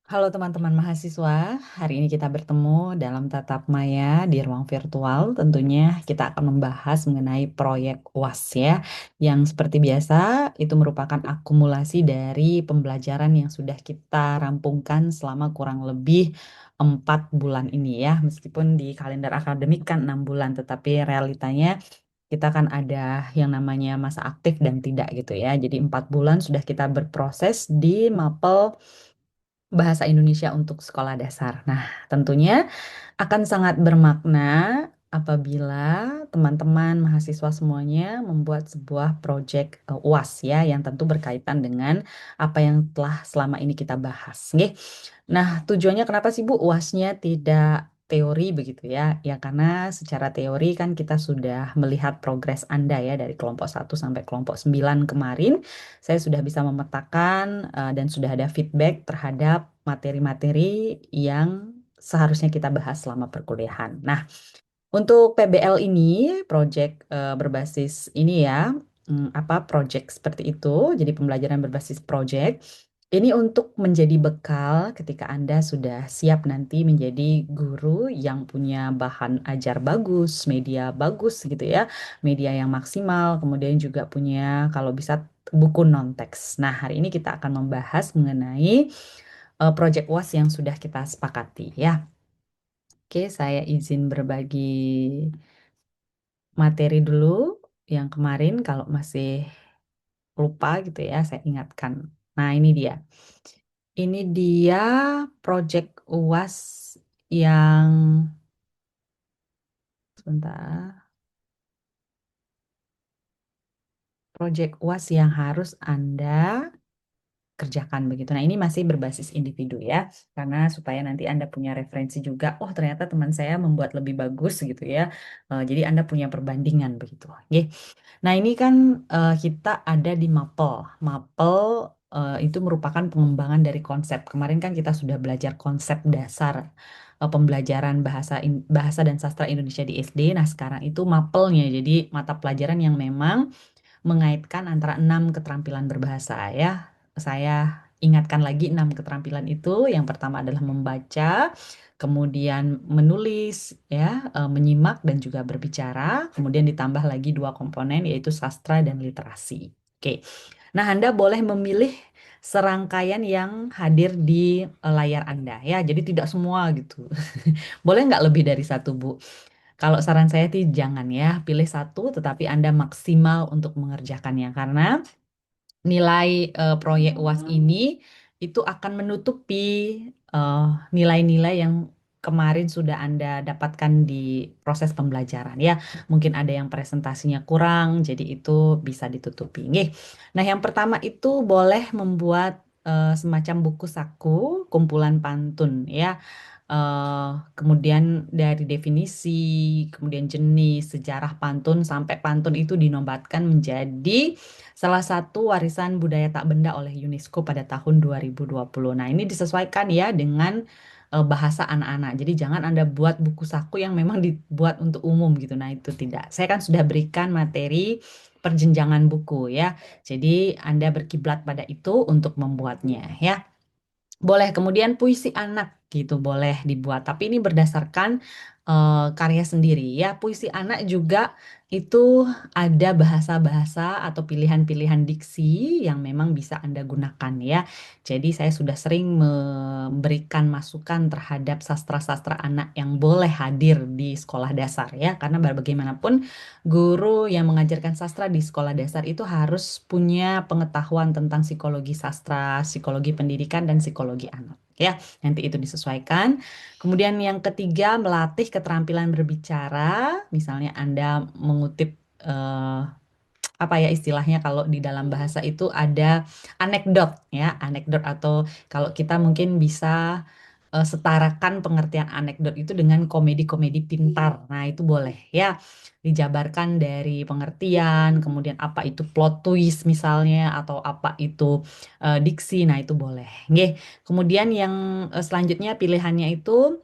Halo teman-teman mahasiswa, hari ini kita bertemu dalam tatap maya di ruang virtual. Tentunya kita akan membahas mengenai proyek UAS ya, yang seperti biasa itu merupakan akumulasi dari pembelajaran yang sudah kita rampungkan selama kurang lebih 4 bulan ini ya. Meskipun di kalender akademik kan 6 bulan, tetapi realitanya kita kan ada yang namanya masa aktif dan tidak gitu ya. Jadi 4 bulan sudah kita berproses di Mapel Bahasa Indonesia untuk sekolah dasar. Nah, tentunya akan sangat bermakna apabila teman-teman mahasiswa semuanya membuat sebuah proyek UAS ya, yang tentu berkaitan dengan apa yang telah selama ini kita bahas. Nggih. Nah, tujuannya kenapa sih Bu UASnya tidak teori begitu ya? Ya karena secara teori kan kita sudah melihat progres Anda ya dari kelompok 1 sampai kelompok 9 kemarin. Saya sudah bisa memetakan dan sudah ada feedback terhadap materi-materi yang seharusnya kita bahas selama perkuliahan. Nah, untuk PBL ini, project berbasis ini ya, project seperti itu, jadi pembelajaran berbasis project. Ini untuk menjadi bekal ketika Anda sudah siap nanti menjadi guru yang punya bahan ajar bagus, media bagus gitu ya, media yang maksimal, kemudian juga punya kalau bisa buku non-teks. Nah, hari ini kita akan membahas mengenai project UAS yang sudah kita sepakati ya. Oke, saya izin berbagi materi dulu yang kemarin kalau masih lupa gitu ya, saya ingatkan. Nah, ini dia. Ini dia project UAS yang sebentar. Project UAS yang harus Anda kerjakan begitu. Nah, ini masih berbasis individu ya, karena supaya nanti Anda punya referensi juga. Oh, ternyata teman saya membuat lebih bagus gitu ya. Jadi Anda punya perbandingan begitu. Oke. Nah, ini kan kita ada di Mapel. Mapel itu merupakan pengembangan dari konsep. Kemarin kan kita sudah belajar konsep dasar pembelajaran bahasa dan sastra Indonesia di SD. Nah, sekarang itu Mapelnya. Jadi mata pelajaran yang memang mengaitkan antara 6 keterampilan berbahasa ya. Saya ingatkan lagi 6 keterampilan itu. Yang pertama adalah membaca, kemudian menulis, ya, menyimak dan juga berbicara. Kemudian ditambah lagi 2 komponen yaitu sastra dan literasi. Oke. Nah, Anda boleh memilih serangkaian yang hadir di layar Anda ya. Jadi tidak semua gitu. Boleh nggak lebih dari satu, Bu? Kalau saran saya sih jangan ya, pilih satu tetapi Anda maksimal untuk mengerjakannya karena nilai proyek UAS ini itu akan menutupi eh, nilai-nilai yang kemarin sudah Anda dapatkan di proses pembelajaran ya. Mungkin ada yang presentasinya kurang, jadi itu bisa ditutupi. Nggih. Nah, yang pertama itu boleh membuat semacam buku saku, kumpulan pantun ya. eh, Kemudian dari definisi, kemudian jenis, sejarah pantun sampai pantun itu dinobatkan menjadi salah satu warisan budaya tak benda oleh UNESCO pada tahun 2020. Nah, ini disesuaikan ya dengan bahasa anak-anak. Jadi jangan Anda buat buku saku yang memang dibuat untuk umum gitu. Nah, itu tidak. Saya kan sudah berikan materi perjenjangan buku ya. Jadi Anda berkiblat pada itu untuk membuatnya ya. Boleh, kemudian puisi anak gitu boleh dibuat, tapi ini berdasarkan karya sendiri ya. Puisi anak juga itu ada bahasa-bahasa atau pilihan-pilihan diksi yang memang bisa Anda gunakan ya. Jadi saya sudah sering memberikan masukan terhadap sastra-sastra anak yang boleh hadir di sekolah dasar ya, karena bagaimanapun guru yang mengajarkan sastra di sekolah dasar itu harus punya pengetahuan tentang psikologi sastra, psikologi pendidikan, dan psikologi anak. Ya, nanti itu disesuaikan. Kemudian yang ketiga, melatih keterampilan berbicara. Misalnya Anda mengutip apa ya istilahnya kalau di dalam bahasa itu ada anekdot ya, anekdot atau kalau kita mungkin bisa setarakan pengertian anekdot itu dengan komedi-komedi pintar. Nah, itu boleh ya. Dijabarkan dari pengertian, kemudian apa itu plot twist misalnya atau apa itu diksi. Nah, itu boleh. Nggih. Kemudian yang selanjutnya pilihannya itu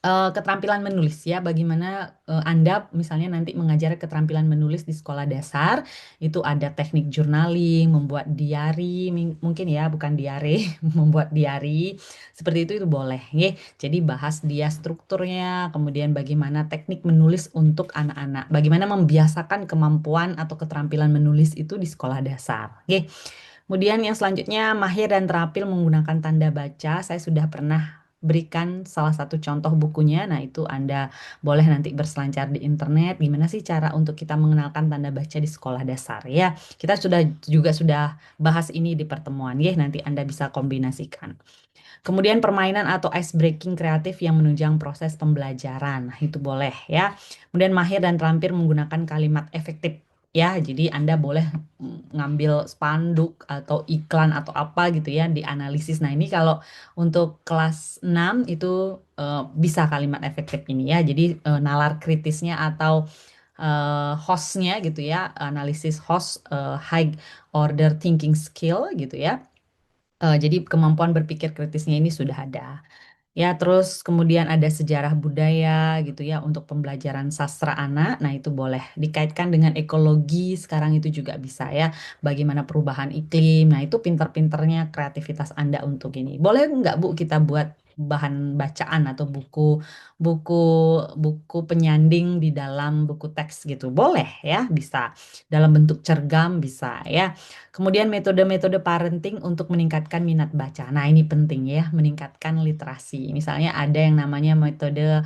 Keterampilan menulis ya, bagaimana Anda misalnya nanti mengajar keterampilan menulis di sekolah dasar, itu ada teknik journaling, membuat diary, mungkin ya, bukan diare, membuat diary, seperti itu boleh, ya. Jadi bahas dia strukturnya, kemudian bagaimana teknik menulis untuk anak-anak, bagaimana membiasakan kemampuan atau keterampilan menulis itu di sekolah dasar, ya. Kemudian yang selanjutnya mahir dan terampil menggunakan tanda baca. Saya sudah pernah berikan salah satu contoh bukunya. Nah, itu Anda boleh nanti berselancar di internet. Gimana sih cara untuk kita mengenalkan tanda baca di sekolah dasar ya? Kita sudah bahas ini di pertemuan ya. Nanti Anda bisa kombinasikan. Kemudian permainan atau ice breaking kreatif yang menunjang proses pembelajaran. Nah, itu boleh ya. Kemudian mahir dan terampil menggunakan kalimat efektif. Ya, jadi Anda boleh ngambil spanduk atau iklan atau apa gitu ya, dianalisis. Nah, ini kalau untuk kelas 6 itu bisa kalimat efektif ini ya. Jadi nalar kritisnya atau hostnya gitu ya, analisis host, high order thinking skill gitu ya. Jadi kemampuan berpikir kritisnya ini sudah ada. Ya, terus kemudian ada sejarah budaya gitu ya untuk pembelajaran sastra anak. Nah, itu boleh dikaitkan dengan ekologi. Sekarang itu juga bisa ya. Bagaimana perubahan iklim. Nah, itu pinter-pinternya kreativitas Anda untuk ini. Boleh nggak Bu kita buat bahan bacaan atau buku buku buku penyanding di dalam buku teks gitu. Boleh ya, bisa. Dalam bentuk cergam bisa ya. Kemudian metode-metode parenting untuk meningkatkan minat baca. Nah, ini penting ya, meningkatkan literasi. Misalnya ada yang namanya metode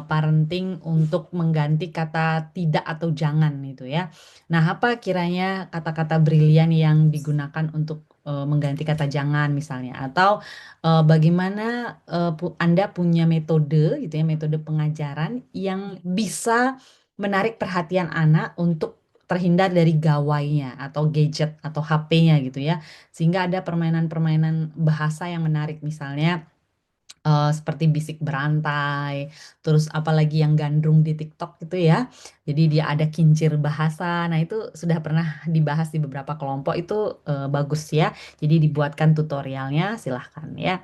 parenting untuk mengganti kata tidak atau jangan itu ya. Nah, apa kiranya kata-kata brilian yang digunakan untuk mengganti kata jangan misalnya, atau bagaimana Anda punya metode gitu ya, metode pengajaran yang bisa menarik perhatian anak untuk terhindar dari gawainya atau gadget atau HP-nya gitu ya. Sehingga ada permainan-permainan bahasa yang menarik misalnya seperti bisik berantai, terus apalagi yang gandrung di TikTok gitu ya. Jadi dia ada kincir bahasa. Nah, itu sudah pernah dibahas di beberapa kelompok itu bagus ya. Jadi dibuatkan tutorialnya silahkan ya.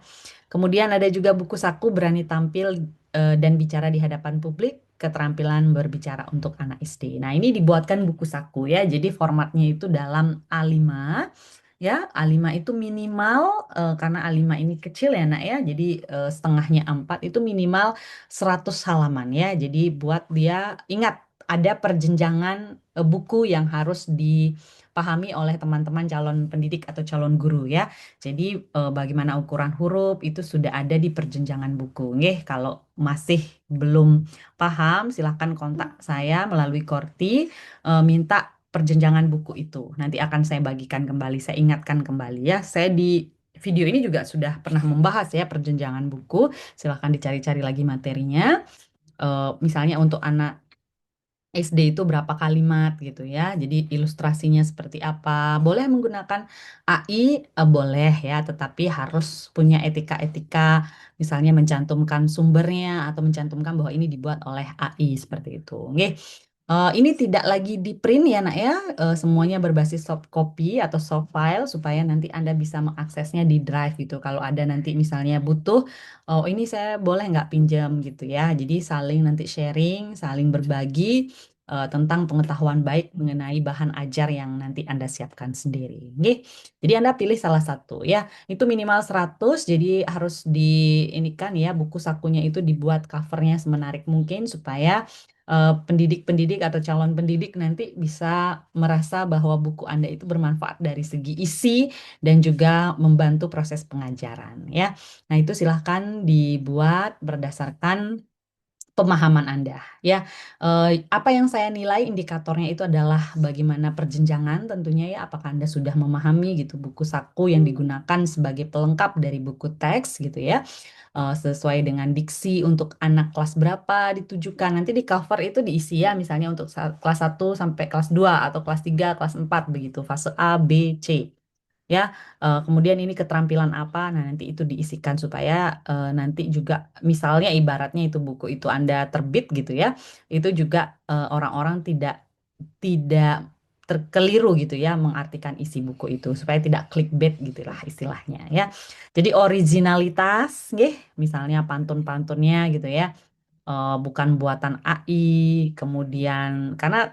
Kemudian ada juga buku saku berani tampil dan bicara di hadapan publik, keterampilan berbicara untuk anak SD. Nah, ini dibuatkan buku saku ya. Jadi formatnya itu dalam A5 ya. A5 itu minimal karena A5 ini kecil ya Nak ya. Jadi setengahnya A4 itu minimal 100 halaman ya. Jadi buat dia ingat ada perjenjangan buku yang harus dipahami oleh teman-teman calon pendidik atau calon guru ya. Jadi bagaimana ukuran huruf itu sudah ada di perjenjangan buku. Nggih, kalau masih belum paham, silahkan kontak saya melalui Korti, minta perjenjangan buku itu. Nanti akan saya bagikan kembali, saya ingatkan kembali ya. Saya di video ini juga sudah pernah membahas ya perjenjangan buku. Silahkan dicari-cari lagi materinya. Misalnya untuk anak SD itu berapa kalimat gitu ya. Jadi ilustrasinya seperti apa. Boleh menggunakan AI, boleh ya, tetapi harus punya etika-etika, misalnya mencantumkan sumbernya atau mencantumkan bahwa ini dibuat oleh AI seperti itu. Oke. Ini tidak lagi di print ya nak ya. Semuanya berbasis soft copy atau soft file supaya nanti Anda bisa mengaksesnya di Drive gitu. Kalau ada nanti misalnya butuh, oh ini saya boleh nggak pinjam gitu ya. Jadi saling nanti sharing, saling berbagi tentang pengetahuan baik mengenai bahan ajar yang nanti Anda siapkan sendiri. Oke. Jadi Anda pilih salah satu ya. Itu minimal 100, jadi harus di ini kan ya, buku sakunya itu dibuat covernya semenarik mungkin supaya pendidik-pendidik atau calon pendidik nanti bisa merasa bahwa buku Anda itu bermanfaat dari segi isi dan juga membantu proses pengajaran ya. Nah, itu silahkan dibuat berdasarkan pemahaman Anda ya. Apa yang saya nilai indikatornya itu adalah bagaimana perjenjangan tentunya ya, apakah Anda sudah memahami gitu buku saku yang digunakan sebagai pelengkap dari buku teks gitu ya, sesuai dengan diksi untuk anak kelas berapa ditujukan. Nanti di cover itu diisi ya, misalnya untuk kelas 1 sampai kelas 2 atau kelas 3 kelas 4 begitu, fase A, B, C. Ya, kemudian ini keterampilan apa, nah nanti itu diisikan supaya nanti juga misalnya ibaratnya itu buku itu Anda terbit gitu ya, itu juga orang-orang tidak tidak terkeliru gitu ya mengartikan isi buku itu supaya tidak clickbait gitulah istilahnya ya. Jadi originalitas, nggih, misalnya pantun-pantunnya gitu ya, bukan buatan AI, kemudian karena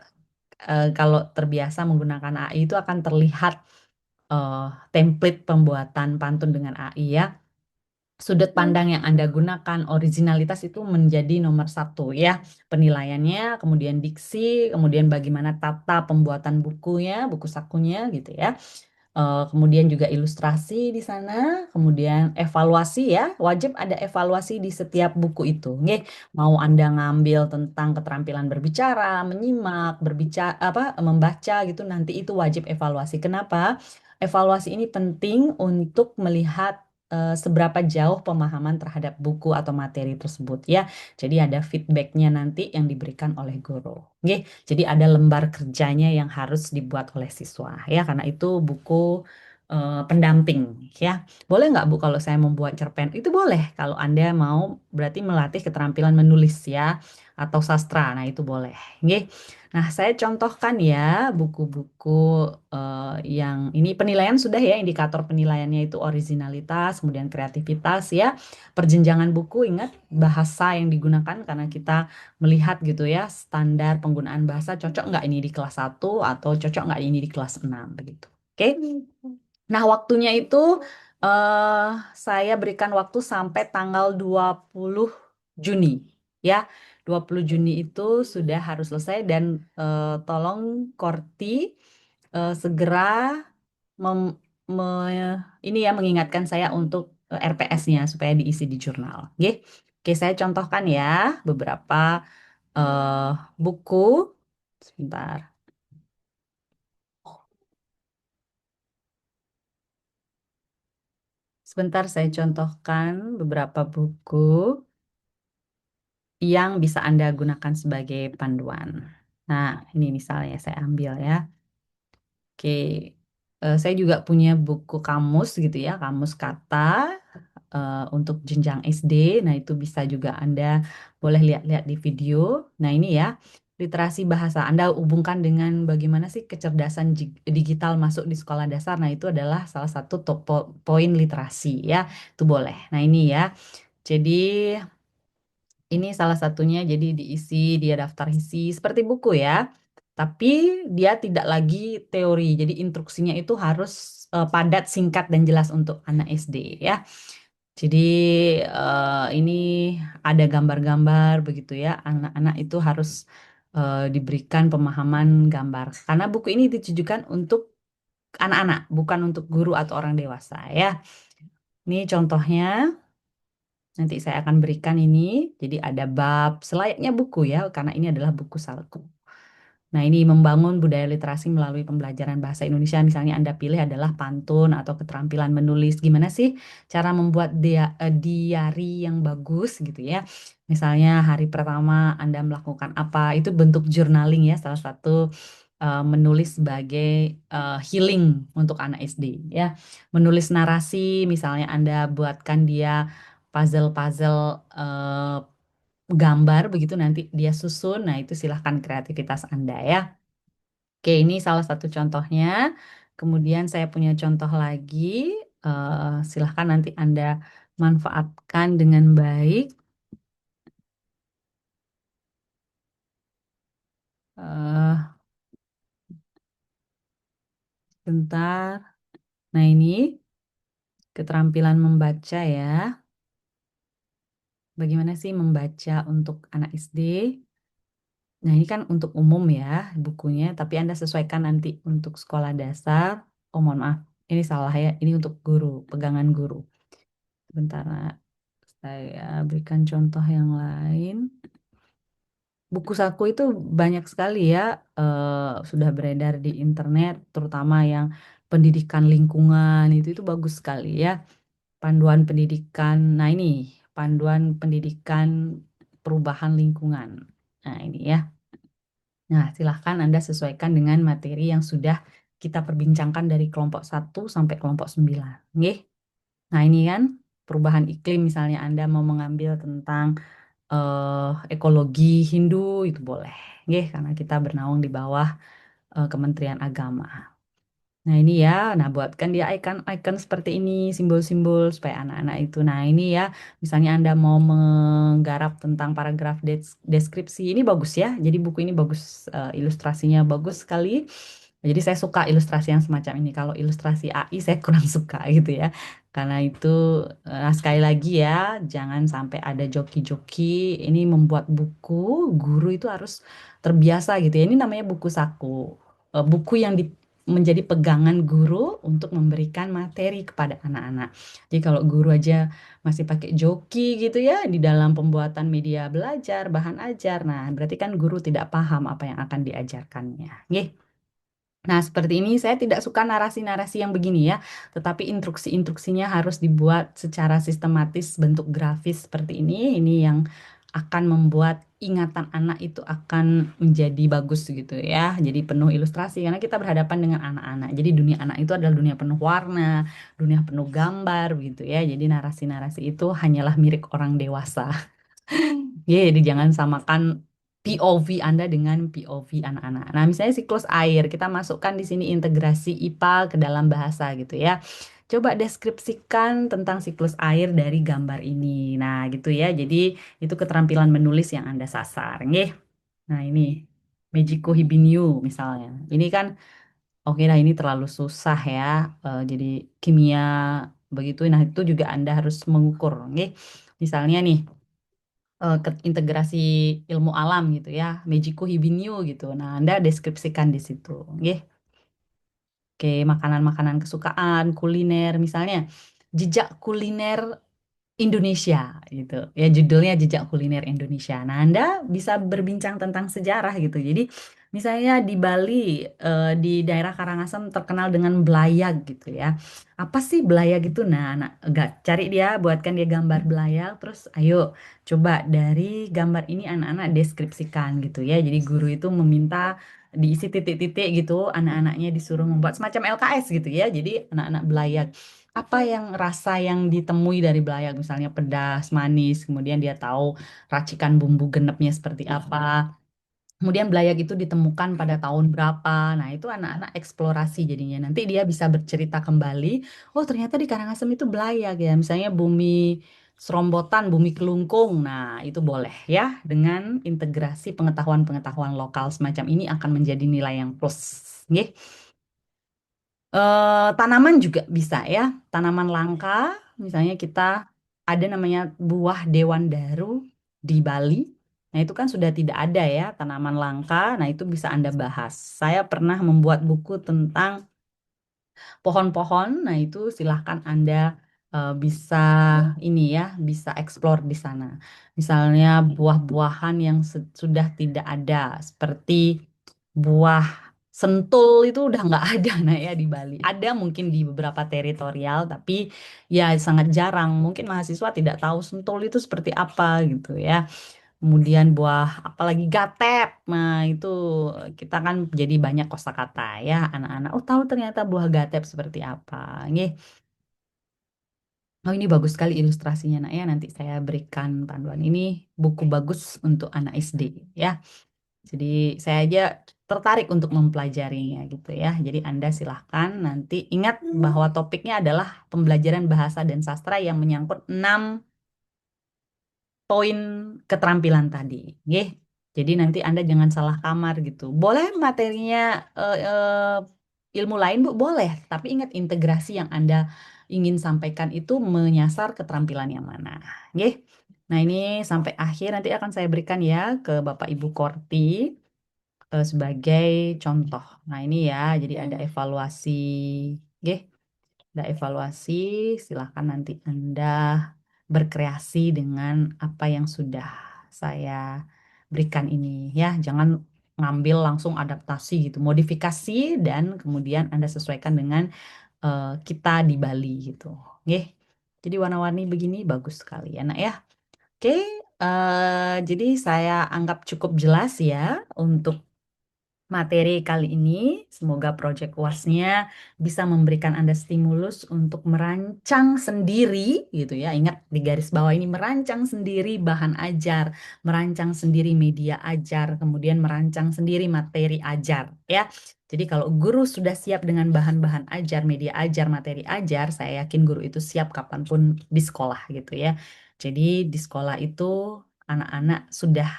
kalau terbiasa menggunakan AI itu akan terlihat eh, template pembuatan pantun dengan AI ya. Sudut pandang yang Anda gunakan, originalitas itu menjadi nomor satu ya. Penilaiannya, kemudian diksi, kemudian bagaimana tata pembuatan bukunya, buku sakunya gitu ya. Kemudian juga ilustrasi di sana, kemudian evaluasi ya, wajib ada evaluasi di setiap buku itu. Nggih, mau Anda ngambil tentang keterampilan berbicara, menyimak, berbicara apa membaca gitu nanti itu wajib evaluasi. Kenapa? Evaluasi ini penting untuk melihat seberapa jauh pemahaman terhadap buku atau materi tersebut ya. Jadi ada feedbacknya nanti yang diberikan oleh guru. Nggih, jadi ada lembar kerjanya yang harus dibuat oleh siswa ya karena itu buku pendamping ya. Boleh nggak Bu kalau saya membuat cerpen? Itu boleh kalau Anda mau berarti melatih keterampilan menulis ya atau sastra. Nah, itu boleh. Nggih. Nah, saya contohkan ya buku-buku yang ini penilaian sudah ya indikator penilaiannya itu originalitas, kemudian kreativitas ya. Perjenjangan buku ingat bahasa yang digunakan karena kita melihat gitu ya standar penggunaan bahasa cocok nggak ini di kelas 1 atau cocok nggak ini di kelas 6 begitu. Oke. Nah, waktunya itu eh saya berikan waktu sampai tanggal 20 Juni ya. 20 Juni itu sudah harus selesai dan tolong Korti segera mem- ini ya mengingatkan saya untuk RPS-nya supaya diisi di jurnal. Oke, oke saya contohkan ya beberapa eh, buku. Sebentar, sebentar saya contohkan beberapa buku yang bisa Anda gunakan sebagai panduan. Nah, ini misalnya saya ambil ya. Oke, saya juga punya buku kamus gitu ya, kamus kata untuk jenjang SD. Nah, itu bisa juga Anda boleh lihat-lihat di video. Nah, ini ya, literasi bahasa. Anda hubungkan dengan bagaimana sih kecerdasan digital masuk di sekolah dasar. Nah, itu adalah salah satu poin literasi ya. Itu boleh. Nah, ini ya. Jadi ini salah satunya jadi diisi dia daftar isi seperti buku ya. Tapi dia tidak lagi teori. Jadi instruksinya itu harus padat, singkat dan jelas untuk anak SD ya. Jadi ini ada gambar-gambar begitu ya. Anak-anak itu harus diberikan pemahaman gambar. Karena buku ini ditujukan untuk anak-anak, bukan untuk guru atau orang dewasa ya. Ini contohnya. Nanti saya akan berikan ini. Jadi ada bab selayaknya buku ya, karena ini adalah buku saku. Nah, ini membangun budaya literasi melalui pembelajaran bahasa Indonesia. Misalnya Anda pilih adalah pantun atau keterampilan menulis. Gimana sih cara membuat diary yang bagus gitu ya. Misalnya hari pertama Anda melakukan apa, itu bentuk journaling ya, salah satu menulis sebagai healing untuk anak SD ya. Menulis narasi, misalnya Anda buatkan dia puzzle-puzzle gambar begitu nanti dia susun. Nah, itu silahkan kreativitas Anda ya. Oke, ini salah satu contohnya. Kemudian saya punya contoh lagi. Silahkan nanti Anda manfaatkan dengan baik. Eh, Bentar. Nah, ini keterampilan membaca ya. Bagaimana sih membaca untuk anak SD? Nah, ini kan untuk umum ya bukunya, tapi Anda sesuaikan nanti untuk sekolah dasar. Oh, mohon maaf. Ini salah ya. Ini untuk guru, pegangan guru. Bentar, Nak. Saya berikan contoh yang lain. Buku saku itu banyak sekali ya, sudah beredar di internet, terutama yang pendidikan lingkungan itu bagus sekali ya. Panduan pendidikan. Nah, ini panduan pendidikan perubahan lingkungan. Nah, ini ya. Nah, silahkan Anda sesuaikan dengan materi yang sudah kita perbincangkan dari kelompok 1 sampai kelompok 9. Nggih? Nah, ini kan perubahan iklim misalnya Anda mau mengambil tentang ekologi Hindu itu boleh. Nggih, karena kita bernaung di bawah Kementerian Agama. Nah ini ya, nah buatkan dia icon-icon seperti ini, simbol-simbol supaya anak-anak itu. Nah ini ya, misalnya Anda mau menggarap tentang paragraf deskripsi, ini bagus ya. Jadi buku ini bagus, ilustrasinya bagus sekali. Jadi saya suka ilustrasi yang semacam ini. Kalau ilustrasi AI saya kurang suka gitu ya. Karena itu, nah sekali lagi ya, jangan sampai ada joki-joki. Ini membuat buku, guru itu harus terbiasa gitu ya. Ini namanya buku saku. Buku yang menjadi pegangan guru untuk memberikan materi kepada anak-anak. Jadi kalau guru aja masih pakai joki gitu ya di dalam pembuatan media belajar, bahan ajar. Nah, berarti kan guru tidak paham apa yang akan diajarkannya. Nggih. Nah, seperti ini saya tidak suka narasi-narasi yang begini ya, tetapi instruksi-instruksinya harus dibuat secara sistematis bentuk grafis seperti ini. Ini yang akan membuat ingatan anak itu akan menjadi bagus gitu ya. Jadi penuh ilustrasi karena kita berhadapan dengan anak-anak. Jadi dunia anak itu adalah dunia penuh warna, dunia penuh gambar gitu ya. Jadi narasi-narasi itu hanyalah milik orang dewasa. Ya, jadi jangan samakan POV Anda dengan POV anak-anak. Nah, misalnya siklus air, kita masukkan di sini integrasi IPA ke dalam bahasa gitu ya. Coba deskripsikan tentang siklus air dari gambar ini. Nah, gitu ya. Jadi itu keterampilan menulis yang Anda sasar. Nggih. Nah, ini Mejiko Hibiniu misalnya. Ini kan oke lah ini terlalu susah ya. Jadi kimia begitu. Nah, itu juga Anda harus mengukur. Nggih. Misalnya nih ke integrasi ilmu alam gitu ya, Mejiko Hibinio gitu. Nah, Anda deskripsikan di situ, nggih. Oke, makanan-makanan kesukaan, kuliner misalnya jejak kuliner Indonesia gitu. Ya judulnya Jejak Kuliner Indonesia. Nah, Anda bisa berbincang tentang sejarah gitu. Jadi misalnya di Bali, di daerah Karangasem terkenal dengan belayak gitu ya. Apa sih belayak itu? Nah, enggak cari dia, buatkan dia gambar belayak terus ayo coba dari gambar ini anak-anak deskripsikan gitu ya. Jadi guru itu meminta diisi titik-titik gitu, anak-anaknya disuruh membuat semacam LKS gitu ya. Jadi anak-anak belayak apa yang rasa yang ditemui dari belayak misalnya pedas, manis, kemudian dia tahu racikan bumbu genepnya seperti apa. Kemudian belayak itu ditemukan pada tahun berapa. Nah, itu anak-anak eksplorasi jadinya. Nanti dia bisa bercerita kembali, oh ternyata di Karangasem itu belayak ya. Misalnya bumi Serombotan, bumi Kelungkung. Nah, itu boleh ya. Dengan integrasi pengetahuan-pengetahuan lokal semacam ini akan menjadi nilai yang plus. Nggih. Tanaman juga bisa ya, tanaman langka, misalnya kita ada namanya buah Dewan Daru di Bali. Nah, itu kan sudah tidak ada ya, tanaman langka. Nah, itu bisa Anda bahas. Saya pernah membuat buku tentang pohon-pohon. Nah, itu silahkan Anda bisa ini ya, bisa explore di sana. Misalnya buah-buahan yang sudah tidak ada, seperti buah sentul itu udah nggak ada nah ya di Bali. Ada mungkin di beberapa teritorial, tapi ya sangat jarang. Mungkin mahasiswa tidak tahu sentul itu seperti apa gitu ya. Kemudian buah apalagi gatep. Nah, itu kita kan jadi banyak kosakata ya anak-anak. Oh, tahu ternyata buah gatep seperti apa. Nggih. Oh, ini bagus sekali ilustrasinya nak ya. Nanti saya berikan panduan ini buku bagus untuk anak SD ya. Jadi saya aja tertarik untuk mempelajarinya gitu ya. Jadi Anda silahkan nanti ingat bahwa topiknya adalah pembelajaran bahasa dan sastra yang menyangkut 6 poin keterampilan tadi. Nggih. Jadi nanti Anda jangan salah kamar gitu. Boleh materinya ilmu lain, Bu? Boleh. Tapi ingat integrasi yang Anda ingin sampaikan itu menyasar keterampilan yang mana. Nggih. Nah, ini sampai akhir nanti akan saya berikan ya ke Bapak Ibu Korti sebagai contoh. Nah, ini ya, jadi ada evaluasi. Nggih. Ada evaluasi, silahkan nanti Anda berkreasi dengan apa yang sudah saya berikan ini ya. Jangan ngambil langsung adaptasi gitu, modifikasi dan kemudian Anda sesuaikan dengan kita di Bali gitu. Oke. Jadi warna-warni begini bagus sekali ya, Nak ya. Oke, jadi saya anggap cukup jelas ya untuk materi kali ini. Semoga proyek UASnya bisa memberikan Anda stimulus untuk merancang sendiri gitu ya. Ingat di garis bawah ini merancang sendiri bahan ajar, merancang sendiri media ajar, kemudian merancang sendiri materi ajar ya. Jadi kalau guru sudah siap dengan bahan-bahan ajar, media ajar, materi ajar, saya yakin guru itu siap kapanpun di sekolah gitu ya. Jadi di sekolah itu anak-anak sudah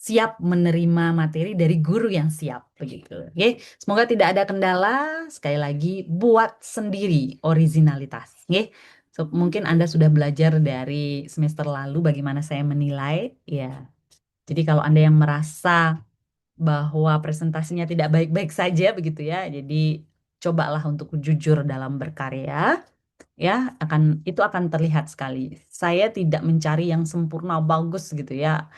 siap menerima materi dari guru yang siap begitu. Oke, semoga tidak ada kendala. Sekali lagi buat sendiri originalitas. Oke. So, mungkin Anda sudah belajar dari semester lalu bagaimana saya menilai ya. Jadi kalau Anda yang merasa bahwa presentasinya tidak baik-baik saja begitu ya. Jadi cobalah untuk jujur dalam berkarya ya, itu akan terlihat sekali. Saya tidak mencari yang sempurna bagus gitu ya.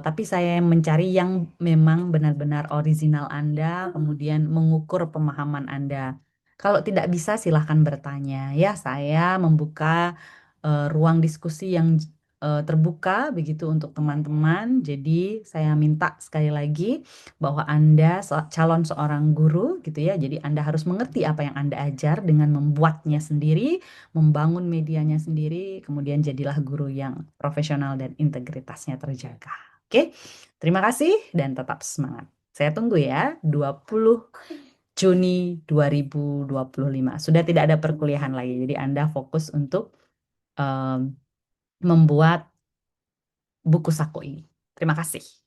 Tapi saya mencari yang memang benar-benar orisinal Anda, kemudian mengukur pemahaman Anda. Kalau tidak bisa silahkan bertanya ya. Saya membuka ruang diskusi yang terbuka begitu untuk teman-teman. Jadi saya minta sekali lagi bahwa Anda calon seorang guru gitu ya. Jadi Anda harus mengerti apa yang Anda ajar dengan membuatnya sendiri, membangun medianya sendiri, kemudian jadilah guru yang profesional dan integritasnya terjaga. Oke, terima kasih dan tetap semangat. Saya tunggu ya, 20 Juni 2025. Sudah tidak ada perkuliahan lagi, jadi Anda fokus untuk em, membuat buku saku ini. Terima kasih.